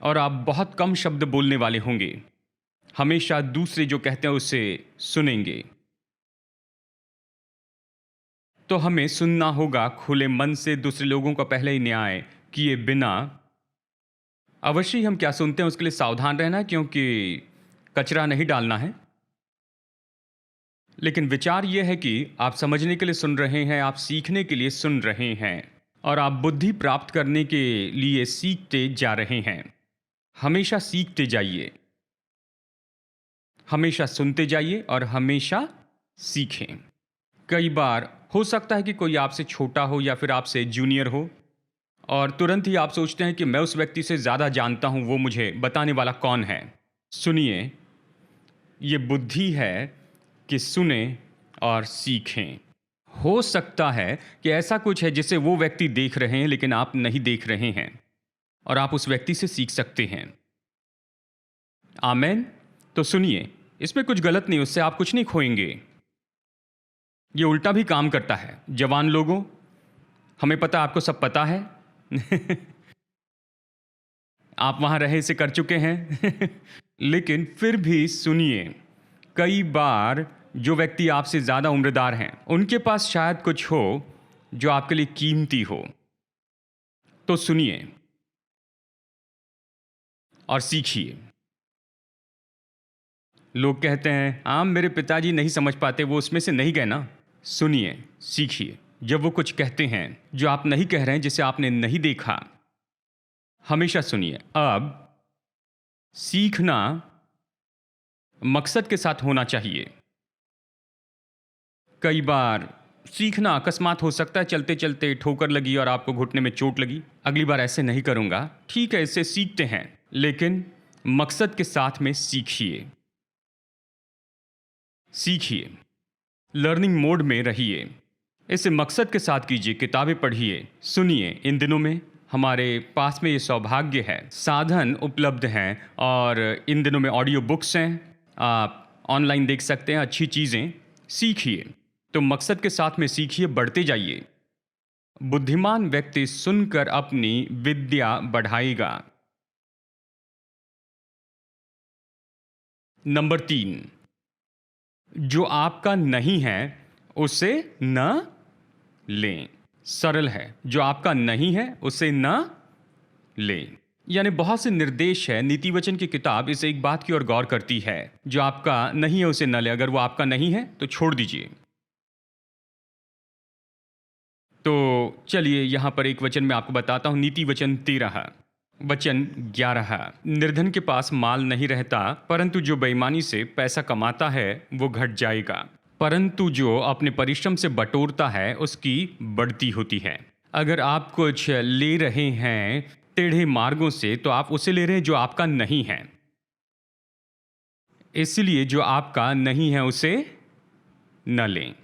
और आप बहुत कम शब्द बोलने वाले होंगे। हमेशा दूसरे जो कहते हैं उसे सुनेंगे। तो हमें सुनना होगा खुले मन से, दूसरे लोगों का पहले ही न्याय किए बिना। अवश्य ही हम क्या सुनते हैं उसके लिए सावधान रहना, क्योंकि कचरा नहीं डालना है। लेकिन विचार यह है कि आप समझने के लिए सुन रहे हैं, आप सीखने के लिए सुन रहे हैं, और आप बुद्धि प्राप्त करने के लिए सीखते जा रहे हैं। हमेशा सीखते जाइए, हमेशा सुनते जाइए और हमेशा सीखें। कई बार हो सकता है कि कोई आपसे छोटा हो या फिर आपसे जूनियर हो, और तुरंत ही आप सोचते हैं कि मैं उस व्यक्ति से ज़्यादा जानता हूँ, वो मुझे बताने वाला कौन है। सुनिए, ये बुद्धि है कि सुने और सीखें। हो सकता है कि ऐसा कुछ है जिसे वो व्यक्ति देख रहे हैं लेकिन आप नहीं देख रहे हैं, और आप उस व्यक्ति से सीख सकते हैं। आमेन। तो सुनिए, इसमें कुछ गलत नहीं, उससे आप कुछ नहीं खोएंगे। ये उल्टा भी काम करता है। जवान लोगों, हमें पता, आपको सब पता है। आप वहां रहे से कर चुके हैं। लेकिन फिर भी सुनिए, कई बार जो व्यक्ति आपसे ज्यादा उम्रदार हैं, उनके पास शायद कुछ हो जो आपके लिए कीमती हो। तो सुनिए और सीखिए। लोग कहते हैं, मेरे पिताजी नहीं समझ पाते, वो उसमें से नहीं गए ना। सुनिए, सीखिए। जब वो कुछ कहते हैं जो आप नहीं कह रहे हैं, जिसे आपने नहीं देखा, हमेशा सुनिए। अब सीखना मकसद के साथ होना चाहिए। कई बार सीखना अकस्मात हो सकता है, चलते चलते ठोकर लगी और आपको घुटने में चोट लगी। अगली बार ऐसे नहीं करूंगा, ठीक है, इससे सीखते हैं, लेकिन मकसद के साथ में सीखिए। सीखिए, लर्निंग मोड में रहिए, इसे मकसद के साथ कीजिए। किताबें पढ़िए, सुनिए। इन दिनों में हमारे पास में ये सौभाग्य है, साधन उपलब्ध हैं, और इन दिनों में ऑडियो बुक्स हैं, आप ऑनलाइन देख सकते हैं अच्छी चीज़ें। सीखिए, तो मकसद के साथ में सीखिए, बढ़ते जाइए। बुद्धिमान व्यक्ति सुनकर अपनी विद्या बढ़ाएगा। नंबर 3, जो आपका नहीं है उसे न लें। सरल है, जो आपका नहीं है उसे न लें। यानी बहुत से निर्देश है। नीति वचन की किताब इस एक बात की ओर गौर करती है, जो आपका नहीं है उसे न ले। अगर वो आपका नहीं है तो छोड़ दीजिए। तो चलिए यहां पर एक वचन मैं आपको बताता हूं। नीति वचन 13 वचन 11, निर्धन के पास माल नहीं रहता, परंतु जो बेईमानी से पैसा कमाता है वो घट जाएगा, परंतु जो अपने परिश्रम से बटोरता है उसकी बढ़ती होती है। अगर आप कुछ ले रहे हैं टेढ़े मार्गों से, तो आप उसे ले रहे हैं जो आपका नहीं है। इसलिए जो आपका नहीं है उसे न लें।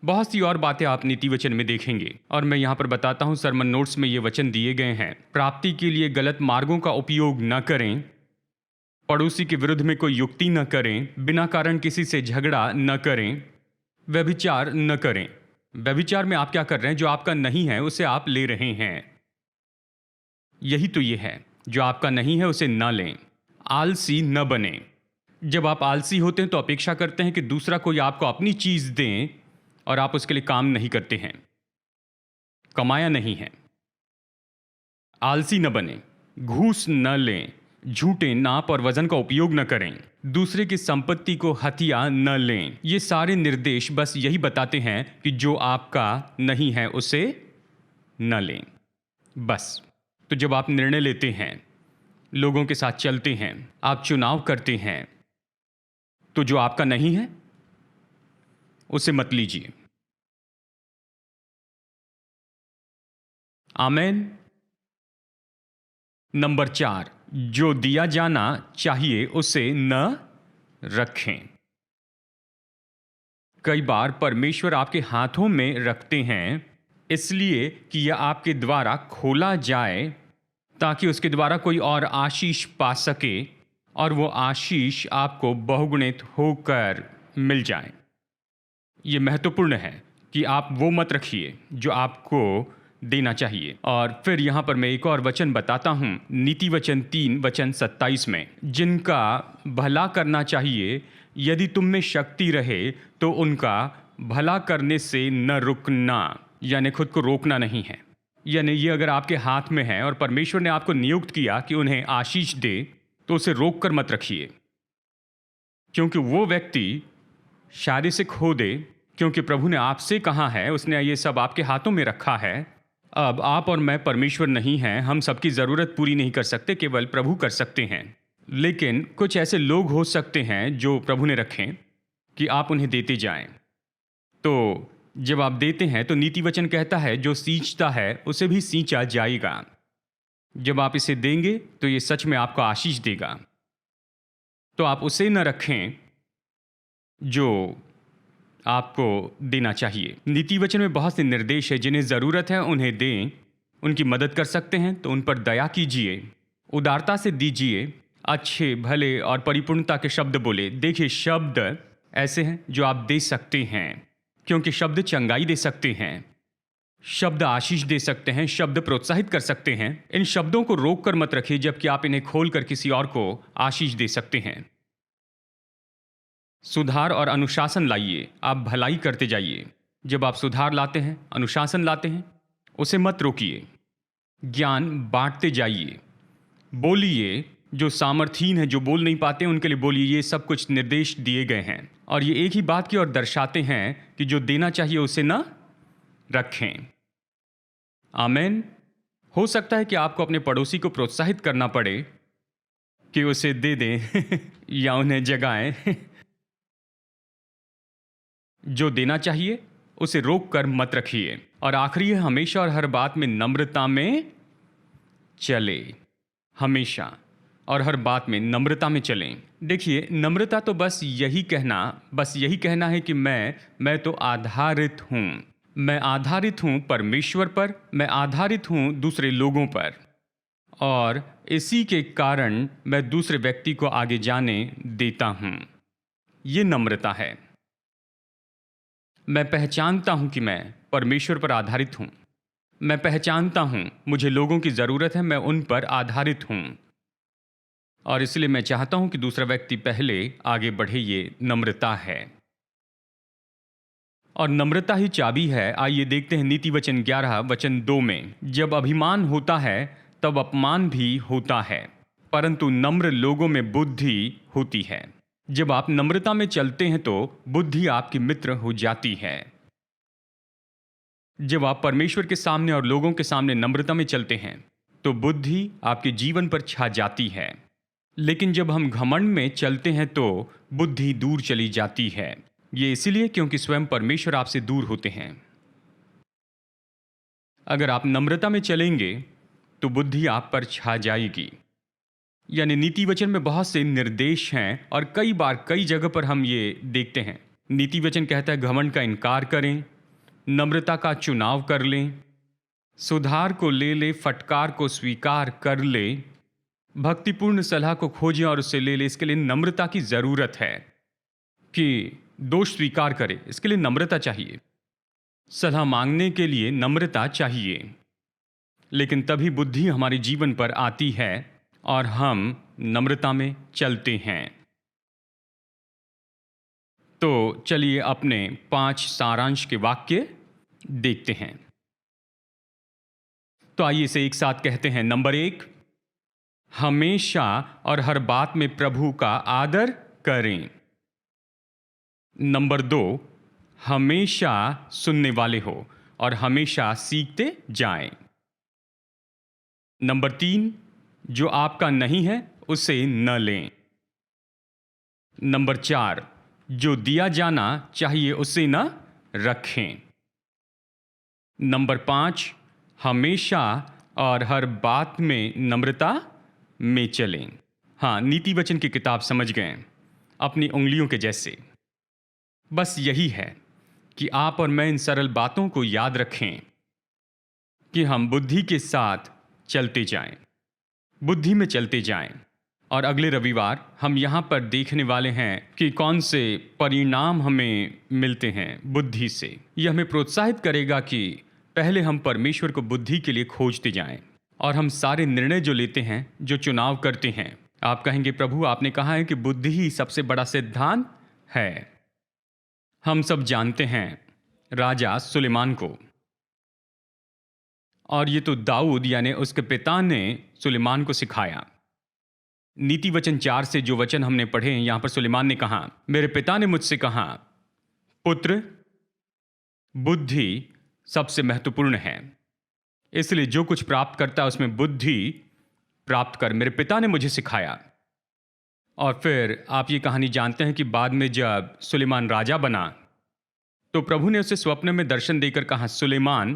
बहुत सी और बातें आप नीति वचन में देखेंगे, और मैं यहां पर बताता हूं, सरमन नोट्स में ये वचन दिए गए हैं। प्राप्ति के लिए गलत मार्गों का उपयोग न करें, पड़ोसी के विरुद्ध में कोई युक्ति न करें, बिना कारण किसी से झगड़ा न करें, व्यभिचार न करें। व्यभिचार में आप क्या कर रहे हैं? जो आपका नहीं है उसे आप ले रहे हैं। यही तो ये है, जो आपका नहीं है उसे न लें। आलसी न बने। जब आप आलसी होते हैं तो अपेक्षा करते हैं कि दूसरा कोई आपको अपनी चीज दें, और आप उसके लिए काम नहीं करते हैं, कमाया नहीं है। आलसी न बने, घूस न लें, झूठे नाप और वजन का उपयोग न करें, दूसरे की संपत्ति को हथिया न लें। ये सारे निर्देश बस यही बताते हैं कि जो आपका नहीं है उसे न लें, बस। तो जब आप निर्णय लेते हैं, लोगों के साथ चलते हैं, आप चुनाव करते हैं, तो जो आपका नहीं है उसे मत लीजिए। आमेन। नंबर 4, जो दिया जाना चाहिए उसे न रखें। कई बार परमेश्वर आपके हाथों में रखते हैं इसलिए कि यह आपके द्वारा खोला जाए, ताकि उसके द्वारा कोई और आशीष पा सके, और वो आशीष आपको बहुगुणित होकर मिल जाए। ये महत्वपूर्ण है कि आप वो मत रखिए जो आपको देना चाहिए। और फिर यहां पर मैं एक और वचन बताता हूं, नीति वचन 3 वचन 27 में, जिनका भला करना चाहिए, यदि तुम में शक्ति रहे तो उनका भला करने से न रुकना। यानी खुद को रोकना नहीं है। यानी ये अगर आपके हाथ में है और परमेश्वर ने आपको नियुक्त किया कि उन्हें आशीष दे, तो उसे रोक कर मत रखिए, क्योंकि वो व्यक्ति शायद इसे खो दे, क्योंकि प्रभु ने आपसे कहा है, उसने ये सब आपके हाथों में रखा है। अब आप और मैं परमेश्वर नहीं हैं, हम सबकी ज़रूरत पूरी नहीं कर सकते, केवल प्रभु कर सकते हैं। लेकिन कुछ ऐसे लोग हो सकते हैं जो प्रभु ने रखें कि आप उन्हें देते जाएं। तो जब आप देते हैं तो नीति वचन कहता है, जो सींचता है उसे भी सींचा जाएगा। जब आप इसे देंगे तो ये सच में आपको आशीष देगा। तो आप उसे न रखें जो आपको देना चाहिए। नीति वचन में बहुत से निर्देश है, जिन्हें ज़रूरत है उन्हें दें। उनकी मदद कर सकते हैं तो उन पर दया कीजिए, उदारता से दीजिए, अच्छे भले और परिपूर्णता के शब्द बोले। देखिए, शब्द ऐसे हैं जो आप दे सकते हैं, क्योंकि शब्द चंगाई दे सकते हैं, शब्द आशीष दे सकते हैं, शब्द प्रोत्साहित कर सकते हैं। इन शब्दों को रोक कर मत रखिए, जबकि आप इन्हें खोलकर किसी और को आशीष दे सकते हैं। सुधार और अनुशासन लाइए, आप भलाई करते जाइए। जब आप सुधार लाते हैं, अनुशासन लाते हैं, उसे मत रोकिए। ज्ञान बांटते जाइए, बोलिए। जो सामर्थहीन है, जो बोल नहीं पाते, उनके लिए बोलिए। ये सब कुछ निर्देश दिए गए हैं और ये एक ही बात की ओर दर्शाते हैं कि जो देना चाहिए उसे न रखें। आमीन। हो सकता है कि आपको अपने पड़ोसी को प्रोत्साहित करना पड़े कि उसे दे दें या उन्हें जगाएं। जो देना चाहिए उसे रोक कर मत रखिए। और आखिरी है, हमेशा और हर बात में नम्रता में चले। हमेशा और हर बात में नम्रता में चलें। देखिए, नम्रता तो बस यही कहना है कि मैं तो आधारित हूँ। मैं आधारित हूँ परमेश्वर पर, मैं आधारित हूँ दूसरे लोगों पर, और इसी के कारण मैं दूसरे व्यक्ति को आगे जाने देता हूँ। ये नम्रता है। मैं पहचानता हूँ कि मैं परमेश्वर पर आधारित हूँ। मैं पहचानता हूँ मुझे लोगों की ज़रूरत है, मैं उन पर आधारित हूँ, और इसलिए मैं चाहता हूँ कि दूसरा व्यक्ति पहले आगे बढ़े। ये नम्रता है, और नम्रता ही चाबी है। आइए देखते हैं नीति वचन 11 वचन 2 में, जब अभिमान होता है तब अपमान भी होता है, परंतु नम्र लोगों में बुद्धि होती है। जब आप नम्रता में चलते हैं तो बुद्धि आपकी मित्र हो जाती है। जब आप परमेश्वर के सामने और लोगों के सामने नम्रता में चलते हैं तो बुद्धि आपके जीवन पर छा जाती है। लेकिन जब हम घमंड में चलते हैं तो बुद्धि दूर चली जाती है। ये इसलिए क्योंकि स्वयं परमेश्वर आपसे दूर होते हैं। अगर आप नम्रता में चलेंगे तो बुद्धि आप पर छा जाएगी। यानी नीति वचन में बहुत से निर्देश हैं, और कई बार कई जगह पर हम ये देखते हैं। नीति वचन कहता है घमंड का इनकार करें, नम्रता का चुनाव कर लें, सुधार को ले ले, फटकार को स्वीकार कर ले, भक्तिपूर्ण सलाह को खोजें और उसे ले ले। इसके लिए नम्रता की ज़रूरत है कि दोष स्वीकार करे। इसके लिए नम्रता चाहिए। सलाह मांगने के लिए नम्रता चाहिए। लेकिन तभी बुद्धि हमारे जीवन पर आती है और हम नम्रता में चलते हैं। तो चलिए अपने 5 सारांश के वाक्य देखते हैं। तो आइए इसे एक साथ कहते हैं। नंबर 1, हमेशा और हर बात में प्रभु का आदर करें। नंबर 2, हमेशा सुनने वाले हो और हमेशा सीखते जाएं। नंबर 3, जो आपका नहीं है उसे न लें। नंबर 4, जो दिया जाना चाहिए उसे न रखें। नंबर 5, हमेशा और हर बात में नम्रता में चलें। हाँ, नीति वचन की किताब समझ गए, अपनी उंगलियों के जैसे। बस यही है कि आप और मैं इन सरल बातों को याद रखें कि हम बुद्धि के साथ चलते जाएं, बुद्धि में चलते जाएं। और अगले रविवार हम यहाँ पर देखने वाले हैं कि कौन से परिणाम हमें मिलते हैं बुद्धि से। यह हमें प्रोत्साहित करेगा कि पहले हम परमेश्वर को बुद्धि के लिए खोजते जाएं, और हम सारे निर्णय जो लेते हैं, जो चुनाव करते हैं, आप कहेंगे प्रभु आपने कहा है कि बुद्धि ही सबसे बड़ा सिद्धांत है। हम सब जानते हैं राजा सुलेमान को, और ये तो दाऊद यानी उसके पिता ने सुलेमान को सिखाया। नीति वचन 4 से जो वचन हमने पढ़े हैं, यहां पर सुलेमान ने कहा, मेरे पिता ने मुझसे कहा, पुत्र, बुद्धि सबसे महत्वपूर्ण है, इसलिए जो कुछ प्राप्त करता है उसमें बुद्धि प्राप्त कर। मेरे पिता ने मुझे सिखाया। और फिर आप ये कहानी जानते हैं कि बाद में जब सुलेमान राजा बना तो प्रभु ने उसे स्वप्न में दर्शन देकर कहा, सुलेमान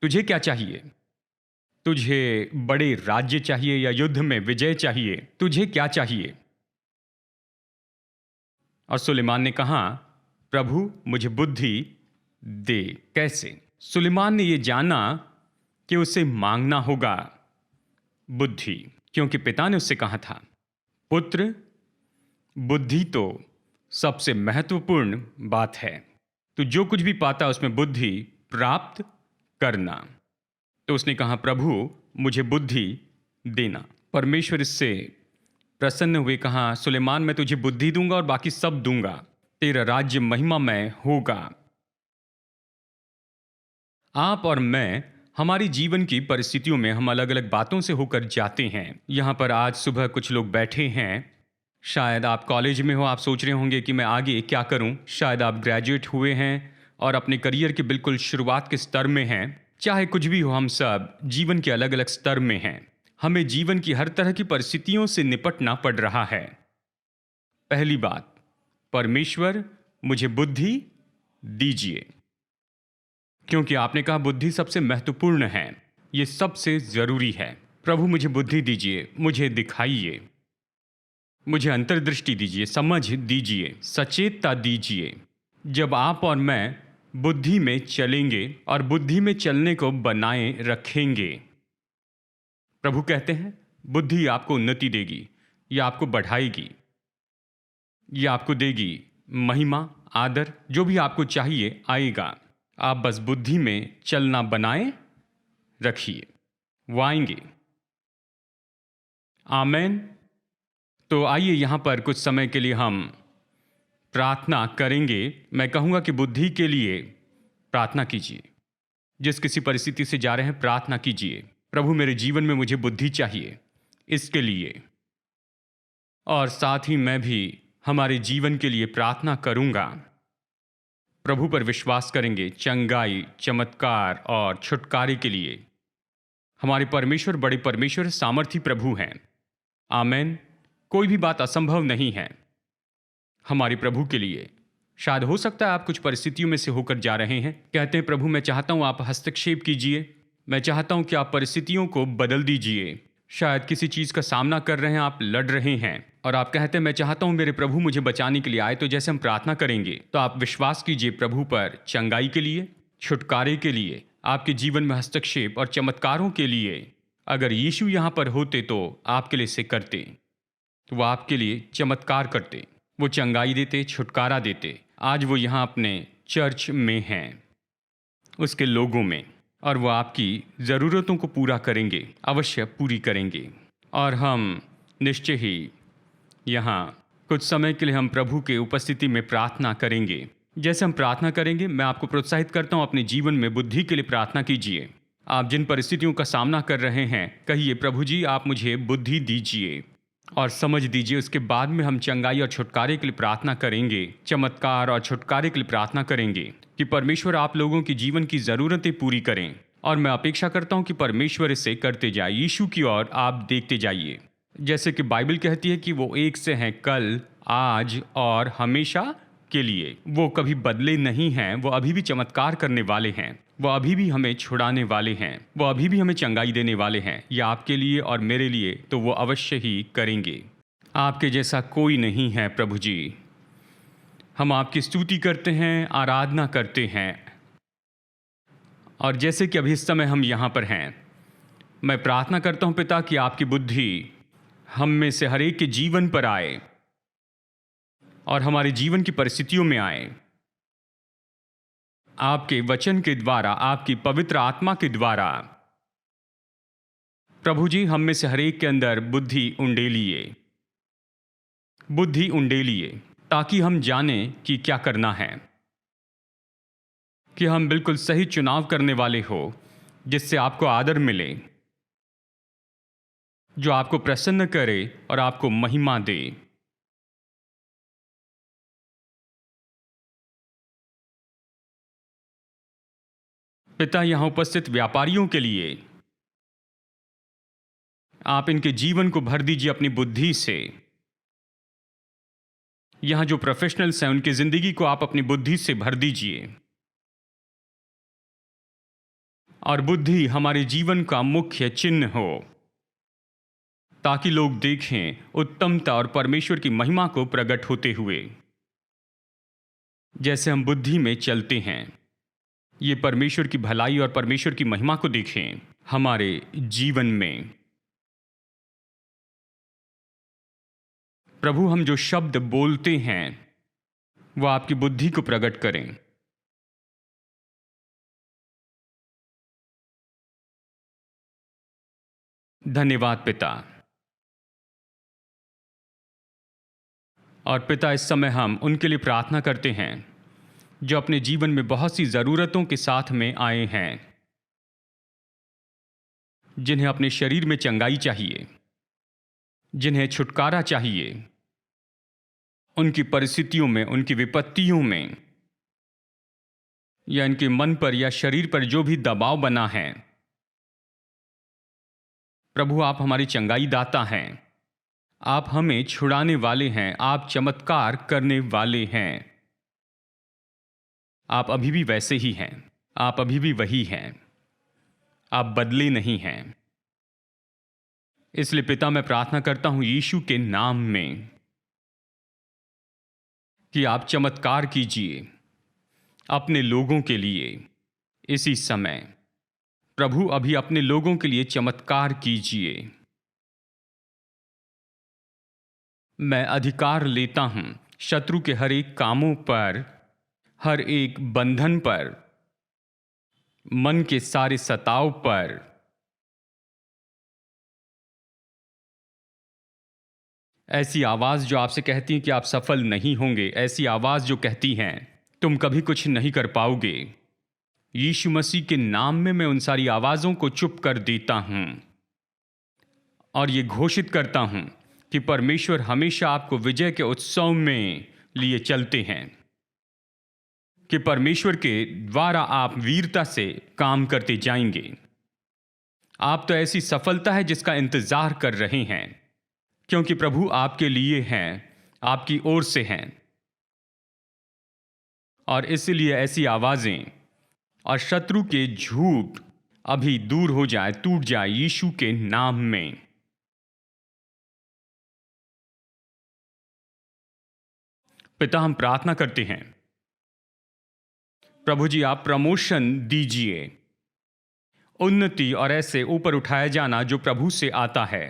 तुझे क्या चाहिए? तुझे बड़े राज्य चाहिए या युद्ध में विजय चाहिए? तुझे क्या चाहिए? और सुलेमान ने कहा, प्रभु मुझे बुद्धि दे। कैसे? सुलेमान ने यह जाना कि उसे मांगना होगा बुद्धि, क्योंकि पिता ने उससे कहा था, पुत्र, बुद्धि तो सबसे महत्वपूर्ण बात है, तो जो कुछ भी पाता उसमें बुद्धि प्राप्त करना। तो उसने कहा, प्रभु मुझे बुद्धि देना। परमेश्वर इससे प्रसन्न हुए, कहा, सुलेमान मैं तुझे बुद्धि दूंगा और बाकी सब दूंगा, तेरा राज्य महिमामय होगा। आप और मैं हमारी जीवन की परिस्थितियों में हम अलग अलग बातों से होकर जाते हैं। यहाँ पर आज सुबह कुछ लोग बैठे हैं, शायद आप कॉलेज में हो, आप सोच रहे होंगे कि मैं आगे क्या करूं। शायद आप ग्रेजुएट हुए हैं और अपने करियर के बिल्कुल शुरुआत के स्तर में हैं। चाहे कुछ भी हो, हम सब जीवन के अलग अलग स्तर में हैं। हमें जीवन की हर तरह की परिस्थितियों से निपटना पड़ रहा है। पहली बात, परमेश्वर मुझे बुद्धि दीजिए, क्योंकि आपने कहा बुद्धि सबसे महत्वपूर्ण है, ये सबसे जरूरी है। प्रभु मुझे बुद्धि दीजिए, मुझे दिखाइए, मुझे अंतर्दृष्टि दीजिए, समझ दीजिए, सचेतता दीजिए। जब आप और मैं बुद्धि में चलेंगे और बुद्धि में चलने को बनाए रखेंगे, प्रभु कहते हैं बुद्धि आपको उन्नति देगी, यह आपको बढ़ाएगी, यह आपको देगी महिमा, आदर, जो भी आपको चाहिए आएगा। आप बस बुद्धि में चलना बनाए रखिए, वो आएंगे। आमेन। तो आइए यहाँ पर कुछ समय के लिए हम प्रार्थना करेंगे। मैं कहूँगा कि बुद्धि के लिए प्रार्थना कीजिए। जिस किसी परिस्थिति से जा रहे हैं, प्रार्थना कीजिए, प्रभु मेरे जीवन में मुझे बुद्धि चाहिए इसके लिए। और साथ ही मैं भी हमारे जीवन के लिए प्रार्थना करूँगा। प्रभु पर विश्वास करेंगे चंगाई, चमत्कार और छुटकारे के लिए। हमारे परमेश्वर बड़े परमेश्वर, सामर्थी प्रभु हैं। आमेन। कोई भी बात असंभव नहीं है हमारे प्रभु के लिए। शायद हो सकता है आप कुछ परिस्थितियों में से होकर जा रहे हैं, कहते हैं प्रभु मैं चाहता हूं आप हस्तक्षेप कीजिए, मैं चाहता हूं कि आप परिस्थितियों को बदल दीजिए। शायद किसी चीज़ का सामना कर रहे हैं, आप लड़ रहे हैं और आप कहते हैं मैं चाहता हूं मेरे प्रभु मुझे बचाने के लिए आए। तो जैसे हम प्रार्थना करेंगे तो आप विश्वास कीजिए प्रभु पर चंगाई के लिए, छुटकारे के लिए, आपके जीवन में हस्तक्षेप और चमत्कारों के लिए। अगर यीशु यहाँ पर होते तो आपके लिए इसे करते, तो वो आपके लिए चमत्कार करते, वो चंगाई देते, छुटकारा देते। आज वो यहाँ अपने चर्च में हैं, उसके लोगों में, और वो आपकी ज़रूरतों को पूरा करेंगे, अवश्य पूरी करेंगे। और हम निश्चय ही यहाँ कुछ समय के लिए हम प्रभु के उपस्थिति में प्रार्थना करेंगे। जैसे हम प्रार्थना करेंगे, मैं आपको प्रोत्साहित करता हूँ अपने जीवन में बुद्धि के लिए प्रार्थना कीजिए। आप जिन परिस्थितियों का सामना कर रहे हैं, कहिए प्रभु जी आप मुझे बुद्धि दीजिए और समझ दीजिए। उसके बाद में हम चंगाई और छुटकारे के लिए प्रार्थना करेंगे, चमत्कार और छुटकारे के लिए प्रार्थना करेंगे कि परमेश्वर आप लोगों की जीवन की ज़रूरतें पूरी करें। और मैं अपेक्षा करता हूं कि परमेश्वर इसे करते जाए। यीशु की ओर आप देखते जाइए। जैसे कि बाइबल कहती है कि वो एक से हैं, कल, आज और हमेशा के लिए। वो कभी बदले नहीं हैं, वो अभी भी चमत्कार करने वाले हैं, वो अभी भी हमें छुड़ाने वाले हैं, वो अभी भी हमें चंगाई देने वाले हैं। या आपके लिए और मेरे लिए तो वो अवश्य ही करेंगे। आपके जैसा कोई नहीं है प्रभु जी। हम आपकी स्तुति करते हैं, आराधना करते हैं। और जैसे कि अभी इस समय हम यहाँ पर हैं, मैं प्रार्थना करता हूँ पिता कि आपकी बुद्धि हम में से हर एक के जीवन पर आए और हमारे जीवन की परिस्थितियों में आए। आपके वचन के द्वारा, आपकी पवित्र आत्मा के द्वारा प्रभु जी हम में से हर एक के अंदर बुद्धि उंडेलिए, बुद्धि उंडेलिए, ताकि हम जानें कि क्या करना है, कि हम बिल्कुल सही चुनाव करने वाले हो, जिससे आपको आदर मिले, जो आपको प्रसन्न करे और आपको महिमा दे। पिता, यहाँ उपस्थित व्यापारियों के लिए आप इनके जीवन को भर दीजिए अपनी बुद्धि से। यहाँ जो प्रोफेशनल्स हैं उनकी जिंदगी को आप अपनी बुद्धि से भर दीजिए। और बुद्धि हमारे जीवन का मुख्य चिन्ह हो, ताकि लोग देखें उत्तमता और परमेश्वर की महिमा को प्रकट होते हुए। जैसे हम बुद्धि में चलते हैं, ये परमेश्वर की भलाई और परमेश्वर की महिमा को देखें हमारे जीवन में। प्रभु, हम जो शब्द बोलते हैं वो आपकी बुद्धि को प्रकट करें। धन्यवाद पिता। और पिता, इस समय हम उनके लिए प्रार्थना करते हैं जो अपने जीवन में बहुत सी ज़रूरतों के साथ में आए हैं, जिन्हें अपने शरीर में चंगाई चाहिए, जिन्हें छुटकारा चाहिए, उनकी परिस्थितियों में, उनकी विपत्तियों में, या इनके मन पर या शरीर पर जो भी दबाव बना है, प्रभु आप हमारी चंगाई दाता हैं, आप हमें छुड़ाने वाले हैं, आप चमत्कार करने वाले हैं। आप अभी भी वैसे ही हैं, आप अभी भी वही हैं, आप बदले नहीं हैं। इसलिए पिता, मैं प्रार्थना करता हूं यीशु के नाम में कि आप चमत्कार कीजिए अपने लोगों के लिए इसी समय। प्रभु, अभी अपने लोगों के लिए चमत्कार कीजिए। मैं अधिकार लेता हूं शत्रु के हर एक कामों पर, हर एक बंधन पर, मन के सारे सताव पर। ऐसी आवाज जो आपसे कहती है कि आप सफल नहीं होंगे, ऐसी आवाज जो कहती हैं तुम कभी कुछ नहीं कर पाओगे, यीशु मसीह के नाम में मैं उन सारी आवाजों को चुप कर देता हूं और ये घोषित करता हूं कि परमेश्वर हमेशा आपको विजय के उत्सव में लिए चलते हैं, कि परमेश्वर के द्वारा आप वीरता से काम करते जाएंगे। आप तो ऐसी सफलता है जिसका इंतजार कर रहे हैं, क्योंकि प्रभु आपके लिए हैं, आपकी ओर से हैं। और इसलिए ऐसी आवाजें और शत्रु के झूठ अभी दूर हो जाए, टूट जाए यीशु के नाम में। पिता, हम प्रार्थना करते हैं प्रभु जी, आप प्रमोशन दीजिए, उन्नति और ऐसे ऊपर उठाया जाना जो प्रभु से आता है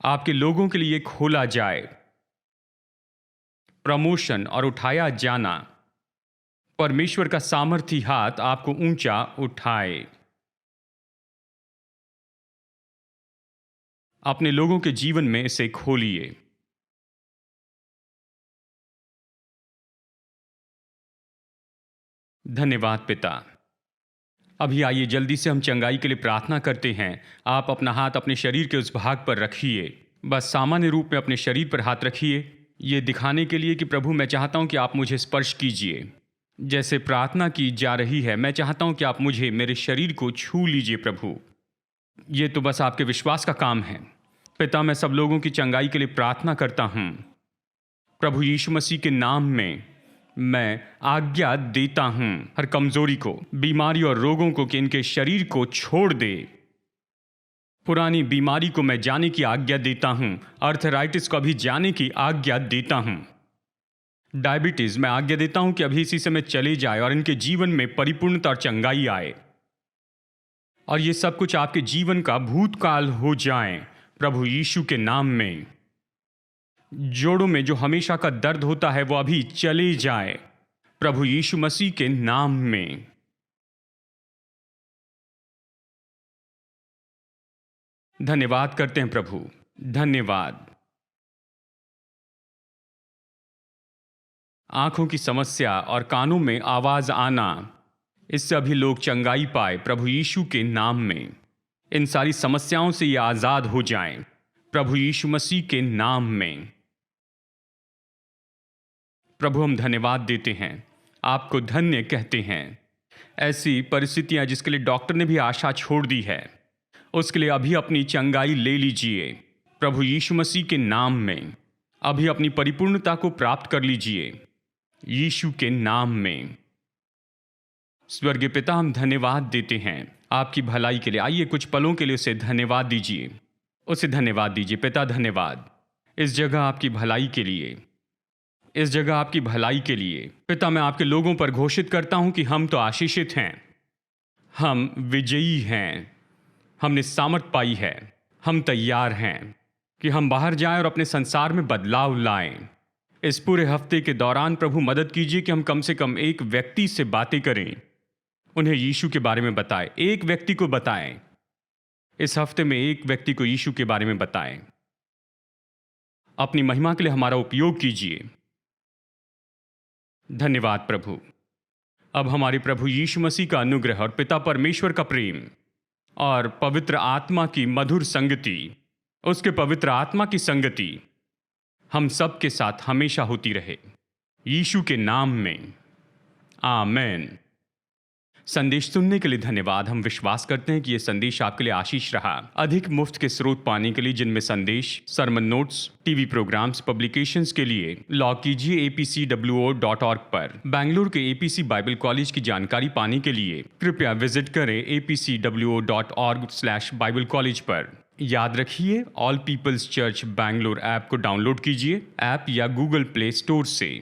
आपके लोगों के लिए खोला जाए। प्रमोशन और उठाया जाना, परमेश्वर का सामर्थी हाथ आपको ऊंचा उठाए, अपने लोगों के जीवन में इसे खोलिए। धन्यवाद पिता। अभी आइए जल्दी से हम चंगाई के लिए प्रार्थना करते हैं। आप अपना हाथ अपने शरीर के उस भाग पर रखिए, बस सामान्य रूप में अपने शरीर पर हाथ रखिए, ये दिखाने के लिए कि प्रभु मैं चाहता हूं कि आप मुझे स्पर्श कीजिए। जैसे प्रार्थना की जा रही है, मैं चाहता हूं कि आप मुझे, मेरे शरीर को छू लीजिए प्रभु। ये तो बस आपके विश्वास का काम है। पिता, मैं सब लोगों की चंगाई के लिए प्रार्थना करता हूं प्रभु यीशु मसीह के नाम में। मैं आज्ञा देता हूं हर कमजोरी को, बीमारी और रोगों को कि इनके शरीर को छोड़ दे। पुरानी बीमारी को मैं जाने की आज्ञा देता हूं, अर्थराइटिस को अभी जाने की आज्ञा देता हूं। डायबिटीज मैं आज्ञा देता हूं कि अभी इसी समय चले जाए और इनके जीवन में परिपूर्णता और चंगाई आए, और ये सब कुछ आपके जीवन का भूतकाल हो जाए प्रभु यीशु के नाम में। जोड़ों में जो हमेशा का दर्द होता है वो अभी चले जाए प्रभु यीशु मसीह के नाम में। धन्यवाद करते हैं प्रभु, धन्यवाद। आंखों की समस्या और कानों में आवाज आना, इससे अभी लोग चंगाई पाए प्रभु यीशु के नाम में। इन सारी समस्याओं से ये आजाद हो जाएं प्रभु यीशु मसीह के नाम में। प्रभु, हम धन्यवाद देते हैं, आपको धन्य कहते हैं। ऐसी परिस्थितियां जिसके लिए डॉक्टर ने भी आशा छोड़ दी है, उसके लिए अभी अपनी चंगाई ले लीजिए प्रभु यीशु मसीह के नाम में। अभी अपनी परिपूर्णता को प्राप्त कर लीजिए यीशु के नाम में। स्वर्गीय पिता, हम धन्यवाद देते हैं आपकी भलाई के लिए। आइए कुछ पलों के लिए उसे धन्यवाद दीजिए, उसे धन्यवाद दीजिए। पिता धन्यवाद इस जगह आपकी भलाई के लिए, इस जगह आपकी भलाई के लिए। पिता, मैं आपके लोगों पर घोषित करता हूं कि हम तो आशीषित हैं, हम विजयी हैं, हमने सामर्थ पाई है, हम तैयार हैं कि हम बाहर जाएं और अपने संसार में बदलाव लाएं। इस पूरे हफ्ते के दौरान प्रभु मदद कीजिए कि हम कम से कम एक व्यक्ति से बातें करें, उन्हें यीशु के बारे में बताएं, एक व्यक्ति को बताएं। इस हफ्ते में एक व्यक्ति को यीशु के बारे में बताएं। अपनी महिमा के लिए हमारा उपयोग कीजिए। धन्यवाद प्रभु। अब हमारे प्रभु यीशु मसीह का अनुग्रह और पिता परमेश्वर का प्रेम और पवित्र आत्मा की मधुर संगति, उसके पवित्र आत्मा की संगति हम सब के साथ हमेशा होती रहे, यीशु के नाम में, आमेन। संदेश सुनने के लिए धन्यवाद। हम विश्वास करते हैं कि यह संदेश आपके लिए आशीष रहा। अधिक मुफ्त के स्रोत पाने के लिए, जिनमें संदेश, sermon notes, TV programmes, publications के लिए लॉग कीजिए apcwo.org पर। बेंगलुरु के एपीसी बाइबल कॉलेज की जानकारी पाने के लिए कृपया विजिट करें apcwo.org/बाइबल कॉलेज पर। याद रखिए, All People's Church Bangalore app को डाउनलोड कीजिए, ऐप या गूगल प्ले स्टोर से।